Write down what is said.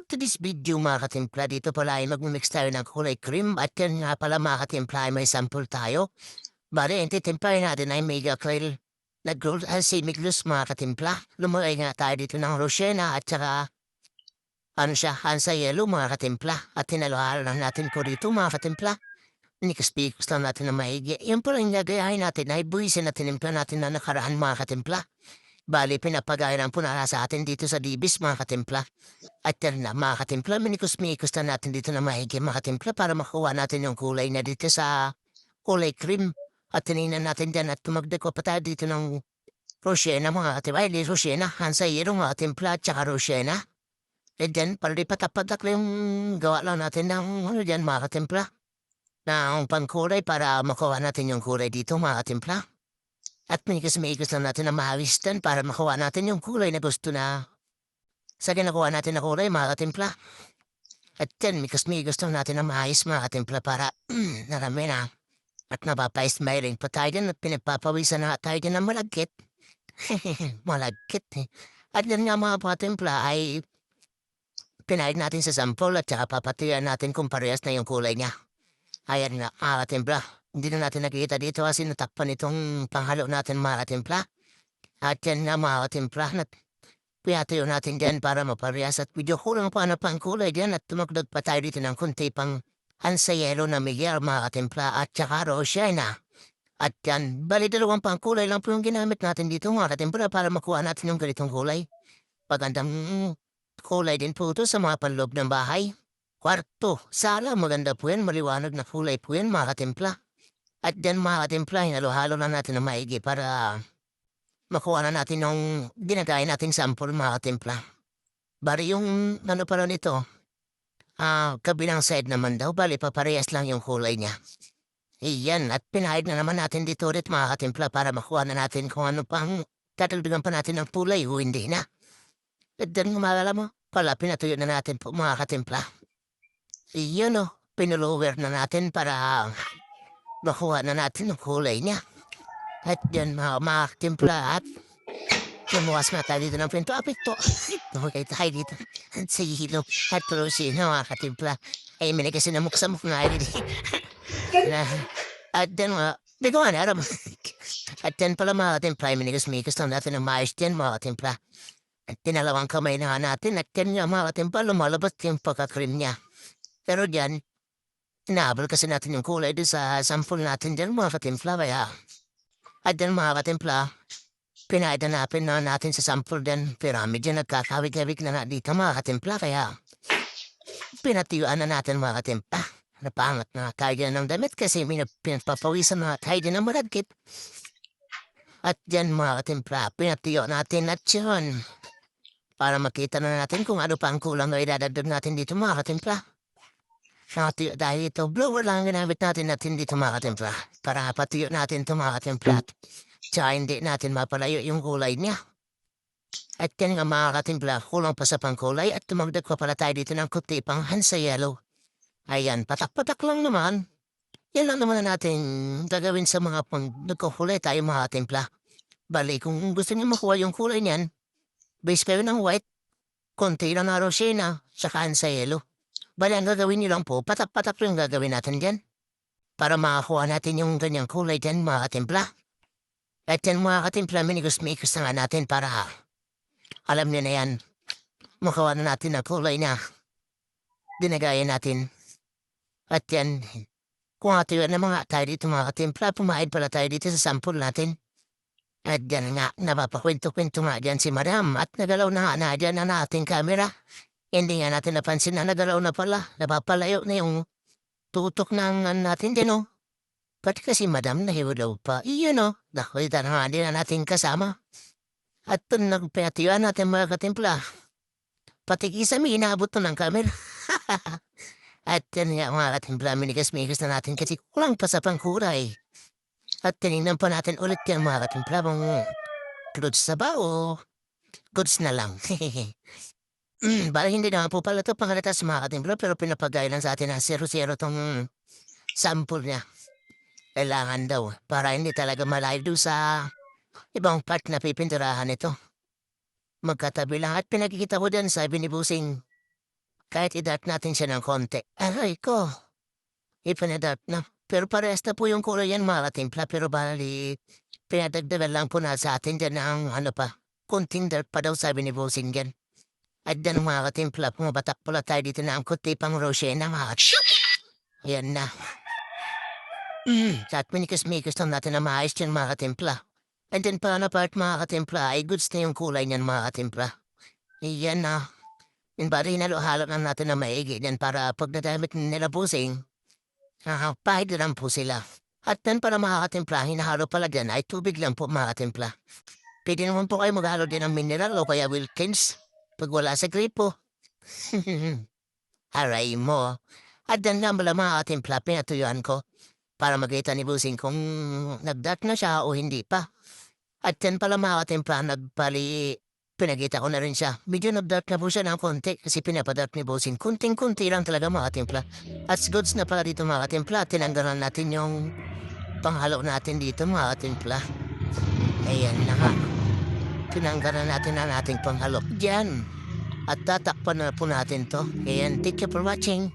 to this video mga katimpla, dito pala ay magmimix tayo ng kulay cream at yan nga pala mga katimpla ay may sample tayo. Bale, ang titimplahin natin ay mega acryl na gold semi-gloss mga katimpla. Lumagay nga tayo dito ng Rosena at saka Hansa Yellow mga katimpla. At tinalo-halo lang natin ko dito mga katimpla. Nikas-pikos lang natin na maigi. Yan pala yung gagayahin natin ay buwisin na tinimpla natin na nakaraan mga katimpla. Bali, pinapagaya ng punara sa atin dito sa Dibis mga katimpla. At yan na mga katimpla, minikos-mikos na natin dito na mahigit mga katimpla para makuha natin yung kulay na dito sa kulay cream. At tinignan natin dyan at tumagdako pa tayo dito ng Rosena mga katimpla. Ay, Rosena, Hansa Yero mga katimpla at saka Rosena. E dyan, palipat-patak yung gawa lang natin ng ano dyan mga katimpla. Na ang pangkulay para makuha natin yung kulay dito mga katimpla. At minikos-mikos lang natin na mahawistan para makuha natin yung kulay na gusto na sa ginakuha natin na kulay mga katimpla. At yan, mikos-mikos lang natin na maayos mga katimpla para narami na. At napapa-smiling pa tayo dyan at pinapapawisan na tayo dyan na malagkit. Malagkit eh. At yan nga mga katimpla ay pinahid natin sa sample at saka papatiyan natin kung parehas na yung kulay niya. Ayan nga mga katimpla. Hindi na natin nakikita dito kasi natakpan itong panghalo natin mga katimpla. At yan nga mga katimpla na pinatayo natin dyan para maparehas at video kulang pa na pang kulay dyan at tumagdag pa tayo dito ng kunti pang Hansa Yellow na Miguel mga katimpla at saka Rosena. At yan, bali dalawang pang kulay lang po yung ginamit natin dito mga katimpla para makuha natin yung ganitong kulay. Pagandang kulay din po ito sa mga panloob ng bahay. Kwarto, sala, maganda po yan, maliwanag na kulay po yan mga katimpla. At dyan mga katimpla, hinalo-halo na natin na maigi para makuha na natin yung ginagaya nating sample mga katimpla. Bali yung ano pala nito, kabilang side naman daw, bali paparehas lang yung kulay niya. Iyan, at pinahid na naman natin dito ulit mga katimpla para makuha na natin kung ano pang tatagdagan pa natin ng kulay o hindi na. At dyan gumalala mo, pala pinatuyo na natin po mga katimpla. Iyan o, pinulower na natin para makuha na natin ang kulay niya. At yan mga katimpla at lumuwas na tayo dito ng pinto. Apito, okay tayo dito. At sa hilo at Rosena mga katimpla. Ay, may kasi namuk sa mukha nga rin. At yan di ko nga naram. At yan pala mga katimpla, ay minigas-migas lang natin ng maayos dyan mga katimpla. At tinalawang kamay na nga natin at yan nga mga katimpla, lumalabas yung pagkakrim niya. Pero dyan, inaabal kasi natin yung kulay doon sa sample natin dyan mga katimpla. Kaya, at dyan mga katimpla, pinaidanapin na natin sa sample din. Pyramid dyan, nagkakawig-kawig na dito mga katimpla. Kaya, pinatiyuan na natin mga katimpla. Napangat na tayo dyan ng damit kasi pinapapawisan na tayo dyan ng malagkit. At dyan mga katimpla, pinatiyo natin at yun. Para makita na natin kung ano pa ang kulang na idadagdag natin dito mga katimpla. Nakatiyo dahil ito, blower lang ang ginamit natin dito mga katimpla. Para patiyo natin ito mga katimpla. Tsaka hindi natin mapalayo yung kulay niya. At yan nga mga katimpla, kulang pa sa pangkulay at tumagdag pa pala tayo dito ng kuti pang Hansa Yellow. Ayan, patak-patak lang naman. Yan lang naman na natin gagawin sa mga pang nagkukulay tayo mga katimpla. Bali, kung gusto niyo makuha yung kulay niyan, base kayo ng white, konti lang na Rosena, saka Hansa Yellow. Bali, ang gagawin niyo lang po, patak-patak yung gagawin natin dyan. Para makakuha natin yung ganyang kulay dyan, mga katimpla. At yan, mga katimpla, minigos-mikos na nga natin para alam niyo na yan. Makuha na natin ang kulay na dinagaya natin. At yan, kung atiyo na mga tayo dito, mga katimpla, pumahid pala tayo dito sa sample natin. At yan nga, napapakwento-kwento nga dyan si Madam at nagalaw na nga na dyan na ating camera. Hindi nga natin napansin na nagalaw na pala. Napapalayo na yung tutok ng natin din, oh. Pati kasi Madam nahiwalaw pa. Iyon, oh. Nakita na nga din na natin kasama. At dun nagpatiyuan natin mga katimpla. Pati kisami inaabot to ng camera. At yan nga mga katimpla, minigas-migas na natin kasi kulang pa sa pangkulay. At tinignan pa natin ulit yan mga katimpla kung goods na ba o goods na lang. Bali hindi naman po pala ito pangalatas mga katimpla pero pinapagaya lang sa atin na 0-0 tong sample niya. Kailangan daw para hindi talaga malayo doon sa ibang part na pipinturahan ito. Magkatabi lang at pinakikita ko dyan sabi ni Busing Kahit i-dark natin siya ng konti. Aray ko, ipinadark na. Pero parehas na po yung kulay yan mga katimpla. Pero bali, pinadagdagan lang po na sa atin dyan ng ano pa. Kunting dark pa daw sabi ni Bossing yan. At dyan mga katimpla, pumabatak pala tayo dito na ang kuti pang Rosena mga ayan na. At minikas-mikas lang natin na maayos yan mga katimpla. And then pa na part mga katimpla ay goods na yung kulay niyan mga katimpla. Iyan na. Yung bari hinalo-halo lang natin na maigi yan para pag nadamit nila Bossing, pahid lang po sila. At then para mga katimpla, hinahalo pala dyan ay tubig lang po mga katimpla. Pwede naman po kayo maghalo din ng mineral o kaya Wilkins pag wala sa gripo. Aray mo. At then nga pala mga katimpla, pinatuyuan ko para makita ni Bossing kung nag-dark na siya o hindi pa. At then pala mga katimpla, pinagita ko na rin siya. Medyo nag-dark na po siya ng konti kasi pinapadark ni Bossing. Kunting-kunti lang talaga mga katimpla. At goods na pala dito mga katimpla, tinanggalan natin yung panghalo natin dito mga katimpla. Ayan na nga. Tinanggalan natin ang ating panghalo. Diyan. At tatakpan na po natin to. Ayan, thank you for watching.